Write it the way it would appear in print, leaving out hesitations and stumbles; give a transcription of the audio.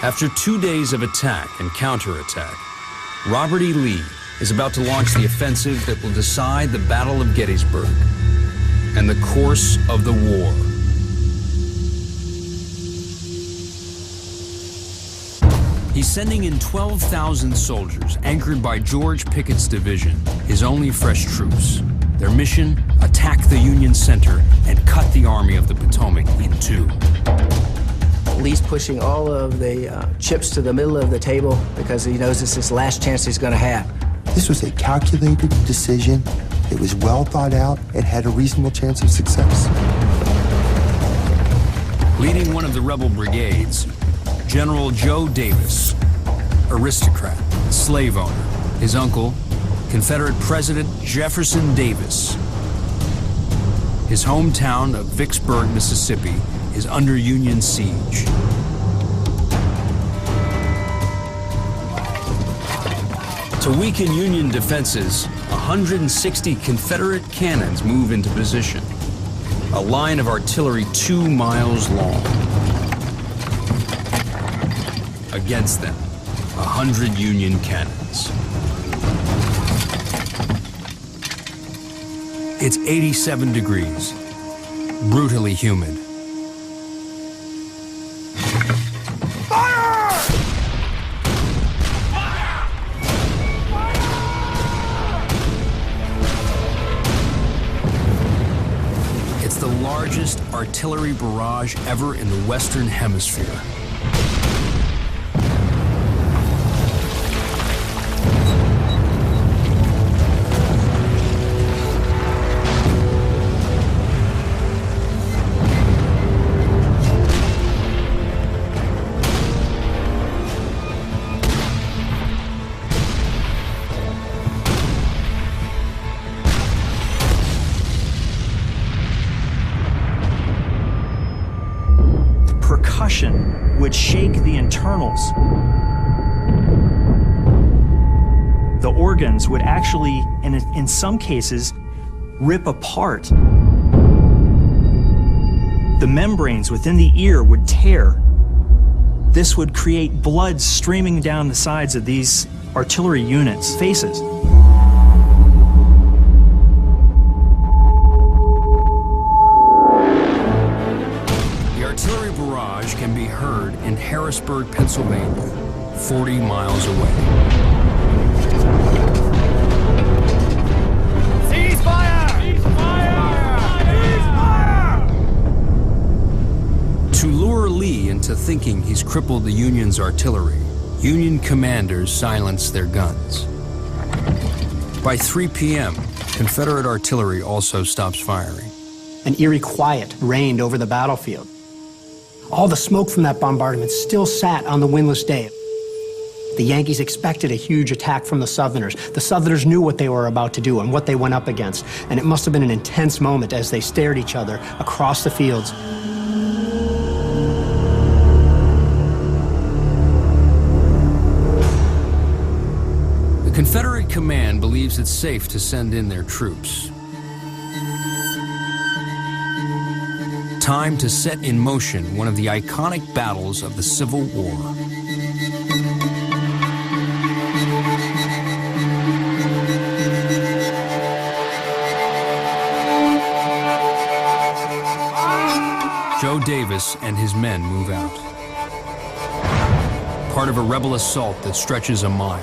After 2 days of attack and counterattack, Robert E. Lee is about to launch the offensive that will decide the Battle of Gettysburg and the course of the war. He's sending in 12,000 soldiers, anchored by George Pickett's division, his only fresh troops. Their mission, attack the Union center and cut the Army of the Potomac in two. Lee's pushing all of the chips to the middle of the table because he knows it's his last chance he's going to have. This was a calculated decision. It was well thought out. It had a reasonable chance of success. Leading one of the rebel brigades, General Joe Davis, aristocrat, slave owner. His uncle, Confederate President Jefferson Davis. His hometown of Vicksburg, Mississippi, is under Union siege. To weaken Union defenses, 160 Confederate cannons move into position. A line of artillery 2 miles long. Against them, 100 Union cannons. It's 87 degrees, brutally humid. It's the largest artillery barrage ever in the Western Hemisphere. Would shake the internals. The organs would actually, in some cases, rip apart. The membranes within the ear would tear. This would create blood streaming down the sides of these artillery units' faces. Can be heard in Harrisburg, Pennsylvania, 40 miles away. Cease fire! Cease fire! Cease fire! To lure Lee into thinking he's crippled the Union's artillery, Union commanders silence their guns. By 3 p.m., Confederate artillery also stops firing. An eerie quiet reigned over the battlefield. All the smoke from that bombardment still sat on the windless day. The Yankees expected a huge attack from the Southerners. The Southerners knew what they were about to do and what they went up against, and it must have been an intense moment as they stared each other across the fields. The Confederate command believes it's safe to send in their troops. Time to set in motion one of the iconic battles of the Civil War. Joe Davis and his men move out. Part of a rebel assault that stretches a mile.